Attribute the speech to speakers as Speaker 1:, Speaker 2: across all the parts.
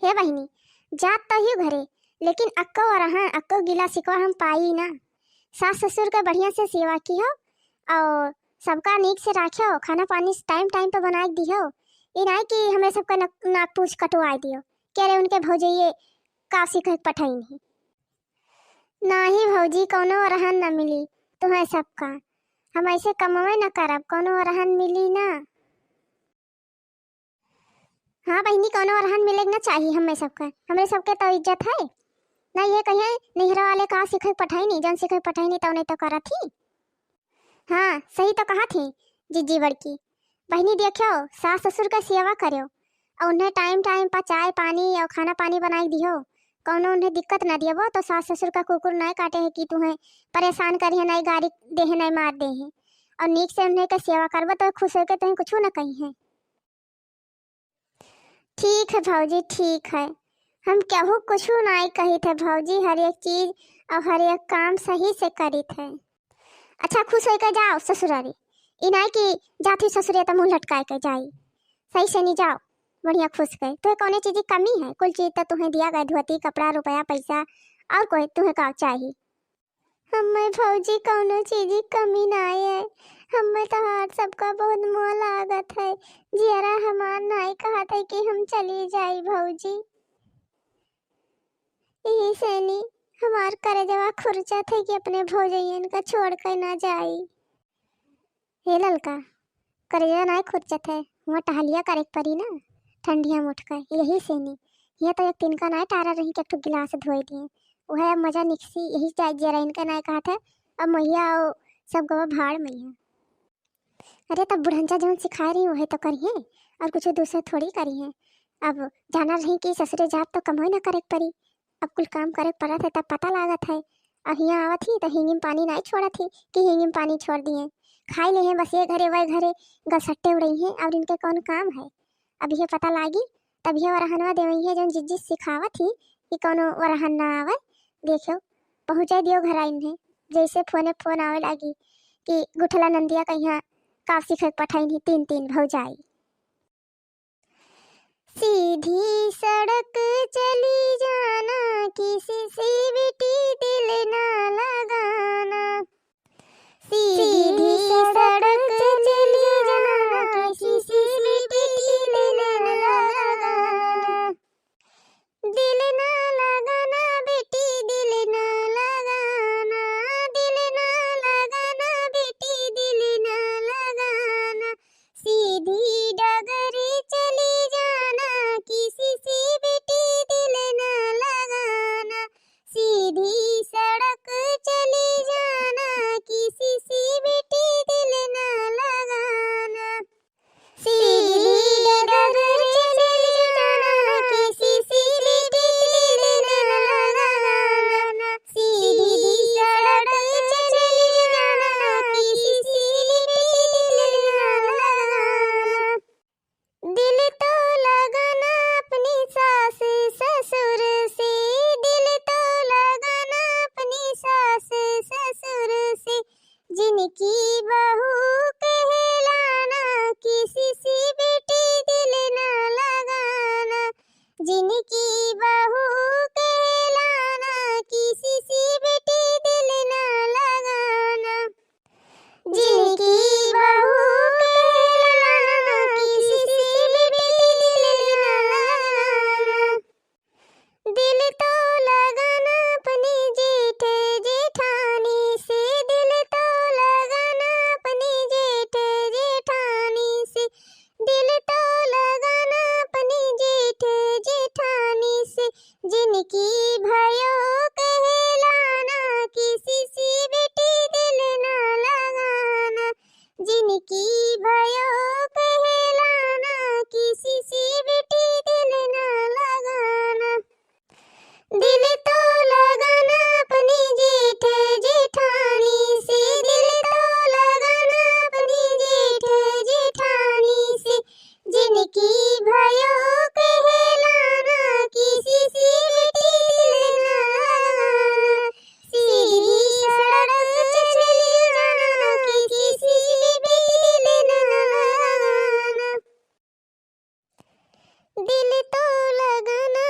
Speaker 1: हे बहिनी, जात तो ही घरे, लेकिन अक्को और हाँ अक्को गिला सिकवा हम पाई ना। सास ससुर का बढ़िया से सेवा की हो और सबका नीक से राखो, खाना पानी टाइम टाइम पे बना दियो। ये नहीं कि हमें सबका नाक पूछ कटवा दियो। कह रहे उनके भौजइये का सिख पठाई नहीं। नाही भौजी, कोनो रहन न मिली तुम्हें सबका। हम ऐसे कमावे न करब, कोनो रहन मिली ना। हाँ बहनी, कोनो रहन मिले ना चाहिए हमें सबका। हमें सबके तो इज्जत है ना। ये कहिए निहरा वाले का सिखे पठाई नहीं, जन सिखे पठाई नहीं तो नहीं तो करा थी। हाँ सही तो कहा थी जिज्जी बड़की। बहनी देखो, सास ससुर का सेवा करो और उन्हें टाइम टाइम पर चाय पानी और खाना पानी बनाई दियो। कौनो उन्हें दिक्कत ना दियो तो सास ससुर का कुकुर नहीं काटे है कि तुम्हें परेशान करिए, नहीं गाड़ी दे है, नहीं मार दे है। और नीक से उन्हें का सेवा करबो तो खुश होकर तुम्हें कुछ ना कही है। ठीक है भौजी, ठीक है। हम केहू कुछ नहीं कही थे भौजी, हर एक चीज और हर एक काम सही से करी थे। अच्छा खुश होकर जाओ ससुरारी। ई नहीं कि जाती ससुरे तो मुंह लटकाए के जाई। सही से नहीं जाओ, बढ़िया खुश गए। तो कौन चीज की कमी है? कुल चीज तो तुम्हें दिया गया, धोती कपड़ा रुपया पैसा, और कोई तुम्हें का चाहिए? हमें भौजी कौनो चीज की कमी नहीं है। हमें तो हाथ सबका बहुत मुँह लागत है। जियरा हमार नहीं कहा था कि हम चली जाई भौजी। यही से नहीं हमार करे जवा खुर्चा थे कि अपने भौजैयन का छोड़ कर ना जाई। हे ललका, करेजा नहीं खुर्चा थे, वहाँ टहलिया करे परी ना ठंडिया मुठ कर। यही से नहीं ये तो एक तिनका नहीं टारा रही कि एक गिलास धोए दिए। वह अब मजा निकसी, यही चाहिए जरा इनका नहीं कहा था। अब मैया सब गवा भाड़ मैया। अरे तब बुढ़ंचा जौन सिखा रही वही तो करिए, और कुछ दूसरा थोड़ी करिए। अब जाना रही कि ससुरे जात तो कमाई ना करे परी। अब कुल काम करे पड़ा थे तब पता लागत है। अब यहाँ आवत थी तो हिंगी में पानी नहीं छोड़ा थी कि हिंगी में पानी छोड़ दिए। खाई ले हैं बस ये घरे वह घरे गसट्टे उड़ई हैं और इनके कौन काम है। अब ये पता लागी तब ये वरहनवा देवई है जो जिज्जी सिखावत थी कि कौनो वरहन ना आवे। देखो पहुँचा दियो घर इन्हें, जैसे फोन आवे लगी कि गुठला नंदिया का यहाँ का सिख पठाई नहीं तीन तीन भौजाई। सीधी सड़क चली जाना, किसी से बेटी दिल ना लगाना। सीधी सड़क चली जाना, किसी से बेटी दिल ना लगाना। दिल ना लगाना बेटी, दिल ना लगाना। दिल ना लगाना बेटी, दिल ना लगाना। सीधी डगरी चली जाना, किसी से बेटी दिल ना लगाना। सीधी सड़क चली जाना, किसी से बेटी दिल ना लगाना। सीधी डगरी चली जाना, किसी से बेटी दिल ना लगाना। सीधी सड़क चली जाना, किसी से बेटी दिल ना लगाना। दिल तो लगाना अपनी सास ससुर से, दिल तो लगाना अपनी सास ससुर से। जिनकी बहू कहलाना, किसी से बेटी दिल ना लगाना। जिनकी बहू कहलाना, किसी से बेटी दिल ना लगाना। जिनकी बहू कहलाना, किसी से बेटी दिल ना लगाना। दिल तो लगाना अपनी जेठ जेठानी से, दिल तो लगाना अपनी जेठ जेठानी से। दिल तो लगाना अपनी जेठ जेठानी से। जिनकी भयो कहलाना, किसी से बेटी दिल ना लगाना। जिनकी भयो कहलाना, किसी से बेटी दिल ना लगाना। दिल तो लगाना अपनी जेठ जेठानी से, दिल तो लगाना अपनी जेठ जेठानी से। जिनकी भयो कहलाना, किसी से बेटी दिल ना लगाना। सीधी सड़क चली जाना, किसी से बेटी दिल ना लगाना। दिल तो लगाना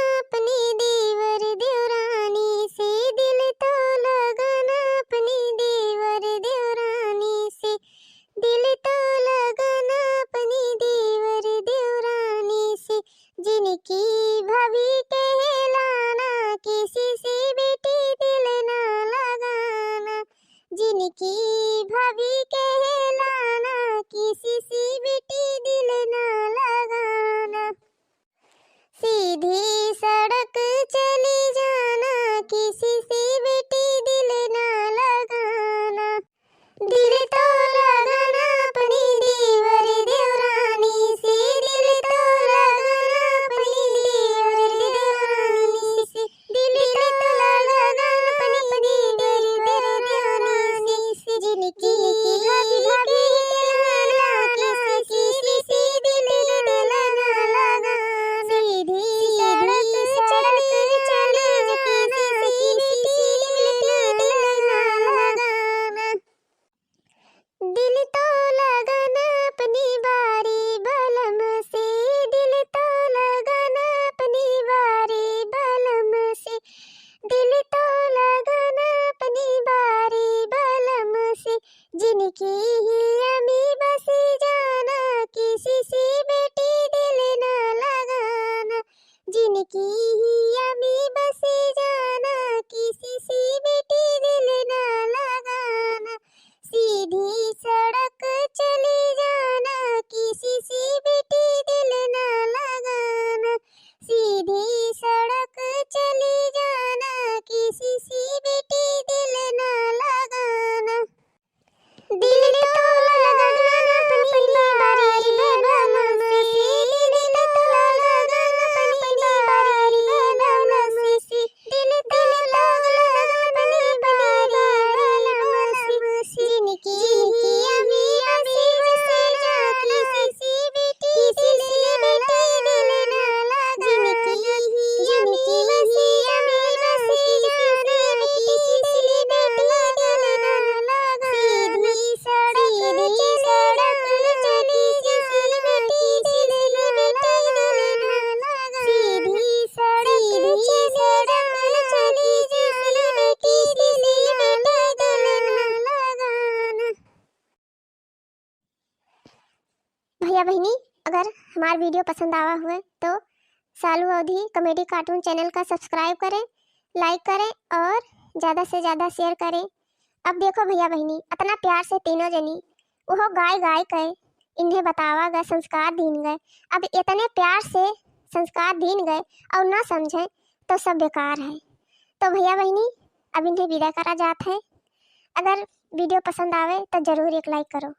Speaker 1: हमारा वीडियो पसंद आवा हुए तो सालू अवधि कॉमेडी कार्टून चैनल का सब्सक्राइब करें, लाइक करें और ज़्यादा से ज़्यादा शेयर करें। अब देखो भैया बहनी, इतना प्यार से तीनों जनी वो गाय गाय गए, इन्हें बतावा गए, संस्कार दीन गए। अब इतने प्यार से संस्कार दीन गए और ना समझे तो सब बेकार है। तो भैया बहनी अब इन्हें विदा करा जात है। अगर वीडियो पसंद आवे तो ज़रूर एक लाइक करो।